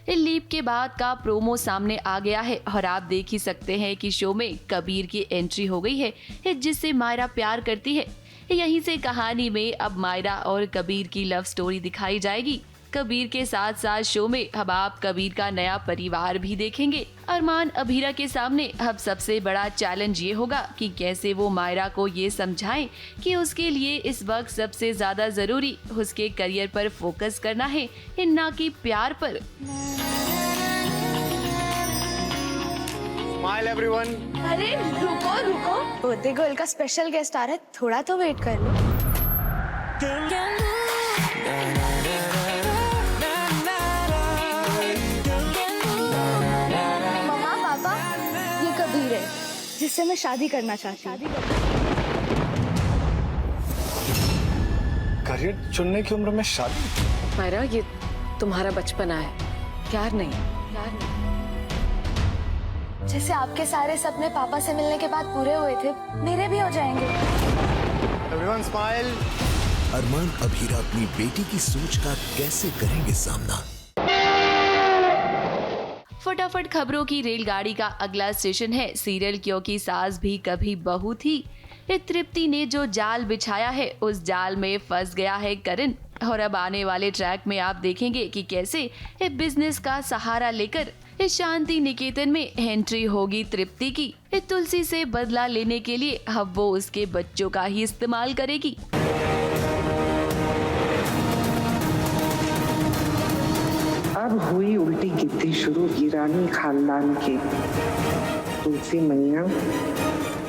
लीप के बाद का प्रोमो सामने आ गया है और आप देख ही सकते हैं कि शो में कबीर की एंट्री हो गई है, जिससे मायरा प्यार करती है। यहीं से कहानी में अब मायरा और कबीर की लव स्टोरी दिखाई जाएगी। कबीर के साथ साथ शो में अब आप कबीर का नया परिवार भी देखेंगे। अरमान अभीरा के सामने अब सबसे बड़ा चैलेंज ये होगा कि कैसे वो मायरा को ये समझाएं कि उसके लिए इस वक्त सबसे ज्यादा जरूरी उसके करियर पर फोकस करना है, ना कि प्यार पर। Smile everyone. अरे रुको रुको, बर्थडे गर्ल का स्पेशल गेस्ट आ रहा है, थोड़ा तो वेट कर लो। मम्मा पापा, ये कबीर है जिससे मैं शादी करना चाहती हूँ। करियर चुनने की उम्र में शादी? मायरा, ये तुम्हारा बचपना है, प्यार नहीं। जैसे आपके सारे सपने पापा से मिलने के बाद पूरे हुए थे, मेरे भी हो जाएंगे। Everyone smile. अरमान अभीरा अपनी बेटी की सोच का कैसे करेंगे सामना? फटाफट खबरों की रेलगाड़ी का अगला स्टेशन है सीरियल क्योंकि सास भी कभी बहू थी। तृप्ति ने जो जाल बिछाया है उस जाल में फंस गया है करण। और अब आने वाले ट्रैक में आप देखेंगे कि कैसे बिजनेस का सहारा लेकर शांति निकेतन में एंट्री होगी तृप्ति की। तुलसी से बदला लेने के लिए अब वो उसके बच्चों का ही इस्तेमाल करेगी। अब हुई उल्टी गिद्दी शुरू ईरानी खानदान की। तुलसी मैया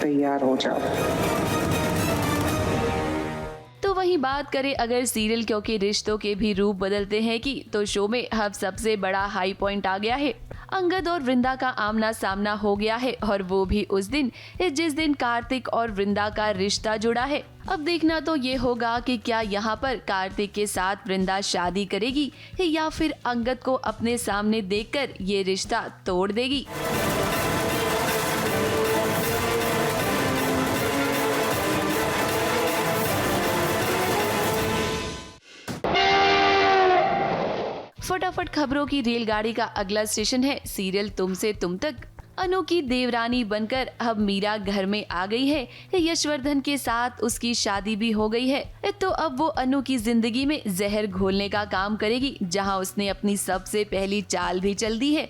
तैयार हो जाओ। तो वहीं बात करें अगर सीरियल क्योंकि रिश्तों के भी रूप बदलते हैं कि तो शो में अब सबसे बड़ा हाई पॉइंट आ गया है। अंगद और वृंदा का आमना सामना हो गया है और वो भी उस दिन जिस दिन कार्तिक और वृंदा का रिश्ता जुड़ा है। अब देखना तो ये होगा कि क्या यहाँ पर कार्तिक के साथ वृंदा शादी करेगी या फिर अंगद को अपने सामने देखकर ये रिश्ता तोड़ देगी। फटाफट खबरों की रेलगाड़ी का अगला स्टेशन है सीरियल तुमसे तुम तक। अनु की देवरानी बनकर अब मीरा घर में आ गई है। यशवर्धन के साथ उसकी शादी भी हो गई है, तो अब वो अनु की जिंदगी में जहर घोलने का काम करेगी, जहां उसने अपनी सबसे पहली चाल भी चल दी है।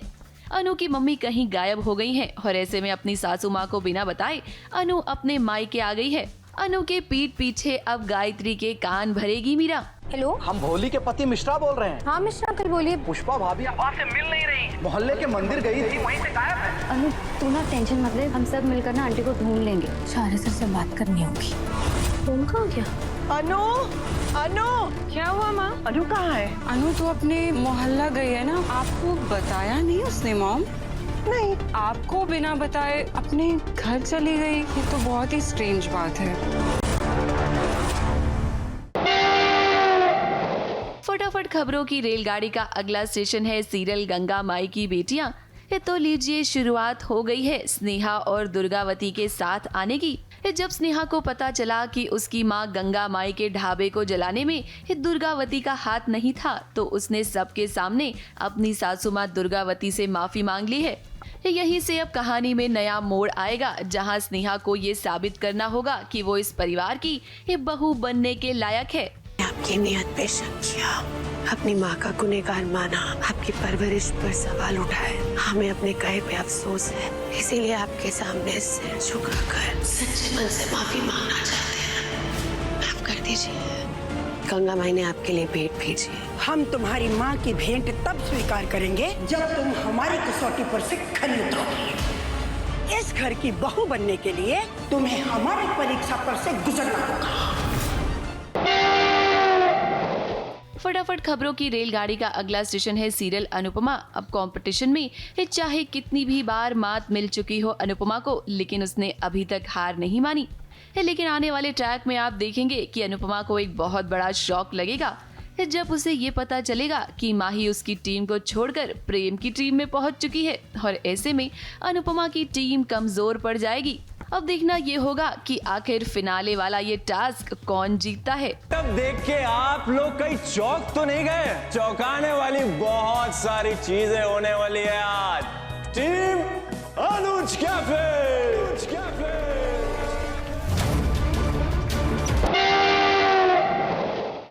अनु की मम्मी कहीं गायब हो गई हैं और ऐसे में अपनी सासू माँ को बिना बताए अनु अपने मायके आ गई है। अनु के पीठ पीछे अब गायत्री के कान भरेगी मीरा। हेलो, हम भोली के पति मिश्रा बोल रहे हैं। हाँ मिश्रा अंकल बोलिए। पुष्पा भाभी आपसे मिल नहीं रही, मोहल्ले के मंदिर गई थी, वहीं से गायब है। अनु तू ना टेंशन मत ले, हम सब मिलकर ना आंटी को ढूंढ लेंगे। सारे सर से बात करनी होगी। फोन कहाँ गया? अनु, अनु क्या हुआ माँ? अनु कहाँ है? अनु तो अपने मोहल्ला गई है ना, आपको बताया नहीं उसने मॉम? नहीं, आपको बिना बताए अपने घर चली गई, ये तो बहुत ही स्ट्रेंज बात है। फटाफट खबरों की रेलगाड़ी का अगला स्टेशन है सीरियल गंगा माई की बेटियां। तो लीजिए शुरुआत हो गई है स्नेहा और दुर्गावती के साथ आने की। जब स्नेहा को पता चला कि उसकी मां गंगा माई के ढाबे को जलाने में दुर्गावती का हाथ नहीं था, तो उसने सबके सामने अपनी सासू मां दुर्गावती से माफी मांग ली है। यहीं से अब कहानी में नया मोड़ आएगा, जहां स्नेहा को ये साबित करना होगा कि वो इस परिवार की बहू बनने के लायक है। आपकी नियत पे शक किया, अपनी माँ का गुनहगार माना, आपकी परवरिश पर सवाल उठाए, हमें अपने कहे पे अफसोस है, इसीलिए आपके सामने सिर झुकाकर सच्चे मन से माफी मांगना चाहते हैं। माफ कर दीजिए, गंगा माई ने आपके लिए भेंट भेजी है। हम तुम्हारी माँ की भेंट तब स्वीकार करेंगे जब तुम हमारी कसौटी पर से खरी उतरोगी। इस घर की बहू बनने के लिए तुम्हें हमारी परीक्षा पर से गुजरना होगा। फटाफट खबरों की रेलगाड़ी का अगला स्टेशन है सीरियल अनुपमा। अब कंपटीशन में चाहे कितनी भी बार मात मिल चुकी हो अनुपमा को, लेकिन उसने अभी तक हार नहीं मानी है। लेकिन आने वाले ट्रैक में आप देखेंगे कि अनुपमा को एक बहुत बड़ा शॉक लगेगा जब उसे ये पता चलेगा कि माही उसकी टीम को छोड़कर प्रेम की टीम में पहुंच चुकी है और ऐसे में अनुपमा की टीम कमजोर पड़ जाएगी। अब देखना ये होगा कि आखिर फिनाले वाला ये टास्क कौन जीतता है। तब देख के आप लोग कहीं चौंक तो नहीं गए? चौंकाने वाली बहुत सारी चीजें होने वाली है आज। टीम अनुज कैफे।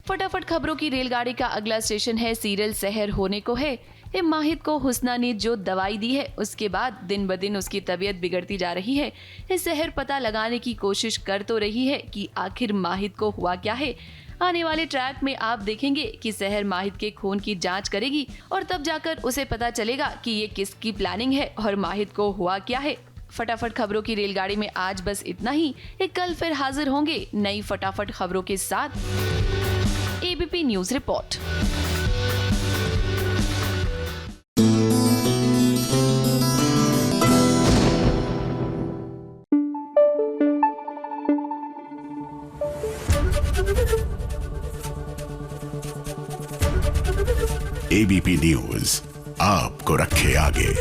फटाफट खबरों की रेलगाड़ी का अगला स्टेशन है सीरियल सहर होने को है। माहिद को हुस्ना ने जो दवाई दी है उसके बाद दिन ब दिन उसकी तबीयत बिगड़ती जा रही है। सहर पता लगाने की कोशिश कर तो रही है कि आखिर माहिद को हुआ क्या है। आने वाले ट्रैक में आप देखेंगे कि सहर माहिद के खून की जांच करेगी और तब जाकर उसे पता चलेगा कि ये किसकी प्लानिंग है और माहिद को हुआ क्या है। फटाफट खबरों की रेलगाड़ी में आज बस इतना ही। कल फिर हाजिर होंगे नई फटाफट खबरों के साथ। ABP news report. ABP news आपको रखे आगे।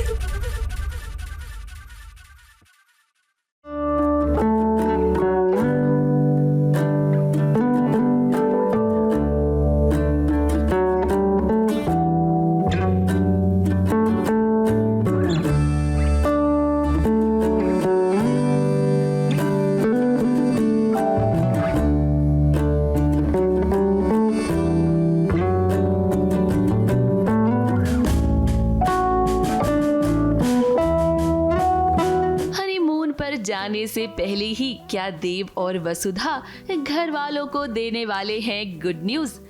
जाने से पहले ही क्या देव और वसुधा घर वालों को देने वाले हैं गुड न्यूज।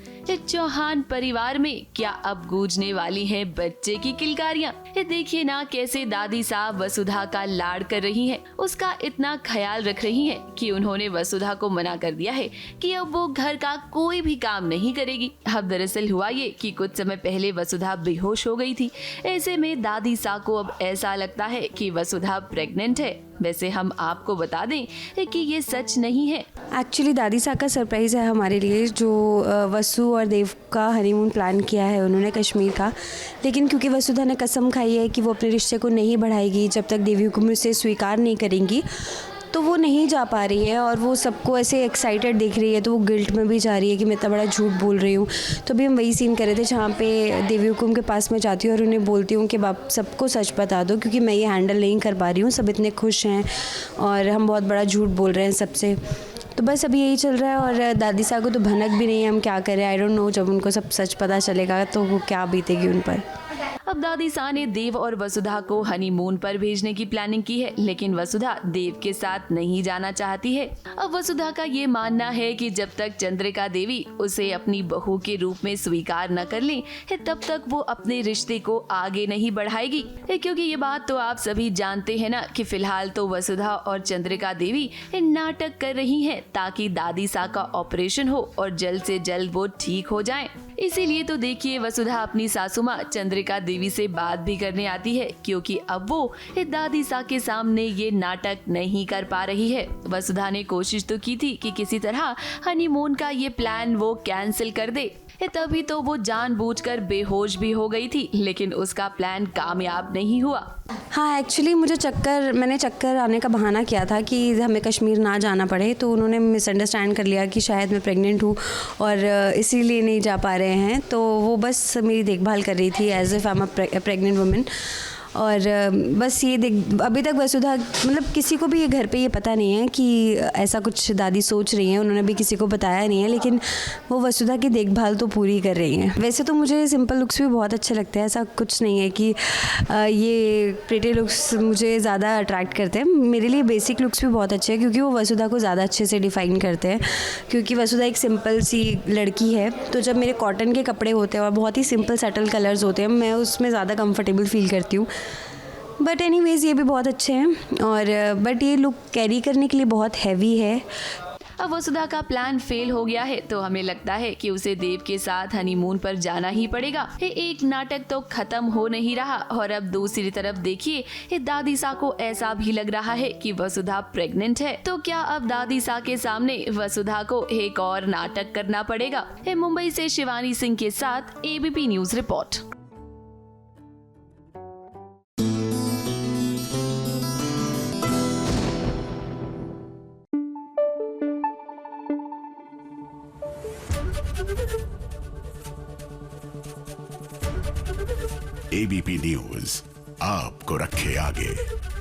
चौहान परिवार में क्या अब गूंजने वाली हैं बच्चे की किलकारियां। देखिए ना कैसे दादी साहब वसुधा का लाड़ कर रही हैं, उसका इतना ख्याल रख रही हैं कि उन्होंने वसुधा को मना कर दिया है कि अब वो घर का कोई भी काम नहीं करेगी। अब दरअसल हुआ ये कि कुछ समय पहले वसुधा बेहोश हो गई थी। ऐसे में दादी साहब को अब ऐसा लगता है कि वसुधा प्रेग्नेंट है। वैसे हम आपको बता दें कि ये सच नहीं है। एक्चुअली दादी साहब का सरप्राइज़ है हमारे लिए, जो वसु और देव का हनीमून प्लान किया है उन्होंने कश्मीर का। लेकिन क्योंकि वसुधा ने कसम खाई है कि वो अपने रिश्ते को नहीं बढ़ाएगी जब तक देवी हुक्म उसे स्वीकार नहीं करेंगी, तो वो नहीं जा पा रही है और वो सबको ऐसे एक्साइटेड देख रही है, तो वो गिल्ट में भी जा रही है कि मैं इतना बड़ा झूठ बोल रही हूँ। तो अभी हम वही सीन कर रहे थे जहाँ पे देवी हुकुम के पास मैं जाती हूँ और उन्हें बोलती हूँ कि बाप सबको सच बता दो क्योंकि मैं ये हैंडल नहीं कर पा रही हूँ, सब इतने खुश हैं और हम बहुत बड़ा झूठ बोल रहे हैं सबसे। तो बस अभी यही चल रहा है और दादी साहब को तो भनक भी नहीं है हम क्या करें। आई डोंट नो, जब उनको सब सच पता चलेगा तो वो क्या बीतेगी उन पर। अब दादी साहब ने देव और वसुधा को हनीमून पर भेजने की प्लानिंग की है, लेकिन वसुधा देव के साथ नहीं जाना चाहती है। अब वसुधा का ये मानना है कि जब तक चंद्रिका देवी उसे अपनी बहू के रूप में स्वीकार न कर ले तब तक वो अपने रिश्ते को आगे नहीं बढ़ाएगी। क्योंकि ये बात तो आप सभी जानते हैं ना कि फिलहाल तो वसुधा और चंद्रिका देवी नाटक कर रही हैं ताकि दादी साहब का ऑपरेशन हो और जल्द से जल्द वो ठीक हो जाएं। इसीलिए तो देखिए वसुधा अपनी सासू माँ चंद्रिका देवी से बात भी करने आती है, क्योंकि अब वो दादी साहब के सामने ये नाटक नहीं कर पा रही है। वसुधा ने कोशिश तो की थी कि किसी तरह हनीमून का ये प्लान वो कैंसिल कर दे, तभी तो वो जानबूझकर बेहोश भी हो गई थी, लेकिन उसका प्लान कामयाब नहीं हुआ। हाँ, एक्चुअली मैंने चक्कर आने का बहाना किया था कि हमें कश्मीर ना जाना पड़े, तो उन्होंने मिसअंडरस्टैंड कर लिया कि शायद मैं प्रेग्नेंट हूँ और इसीलिए नहीं जा पा रहे हैं। तो वो बस मेरी देखभाल कर रही थी as if I am a pregnant women. और बस ये अभी तक वसुधा मतलब किसी को भी ये घर पे ये पता नहीं है कि ऐसा कुछ दादी सोच रही हैं, उन्होंने भी किसी को बताया नहीं है, लेकिन वो वसुधा की देखभाल तो पूरी कर रही हैं। वैसे तो मुझे सिंपल लुक्स भी बहुत अच्छे लगते हैं, ऐसा कुछ नहीं है कि ये प्रिटी लुक्स मुझे ज़्यादा अट्रैक्ट करते हैं। मेरे लिए बेसिक लुक्स भी बहुत अच्छे हैं क्योंकि वो वसुधा को ज़्यादा अच्छे से डिफ़ाइन करते हैं, क्योंकि वसुधा एक सिंपल सी लड़की है। तो जब मेरे कॉटन के कपड़े होते हैं और बहुत ही सिंपल सटल कलर्स होते हैं, मैं उसमें ज़्यादा कंफर्टेबल फील करती हूँ। बट एनीवेज़ ये भी बहुत अच्छे हैं और बट ये लुक कैरी करने के लिए बहुत हैवी है। अब वसुधा का प्लान फेल हो गया है तो हमें लगता है कि उसे देव के साथ हनीमून पर जाना ही पड़ेगा। एक नाटक तो खत्म हो नहीं रहा और अब दूसरी तरफ देखिए दादीसा को ऐसा भी लग रहा है कि वसुधा प्रेग्नेंट है। तो क्या अब दादीसा के सामने वसुधा को एक और नाटक करना पड़ेगा? मुंबई से शिवानी सिंह के साथ ABP news report. ABP news आपको रखे आगे।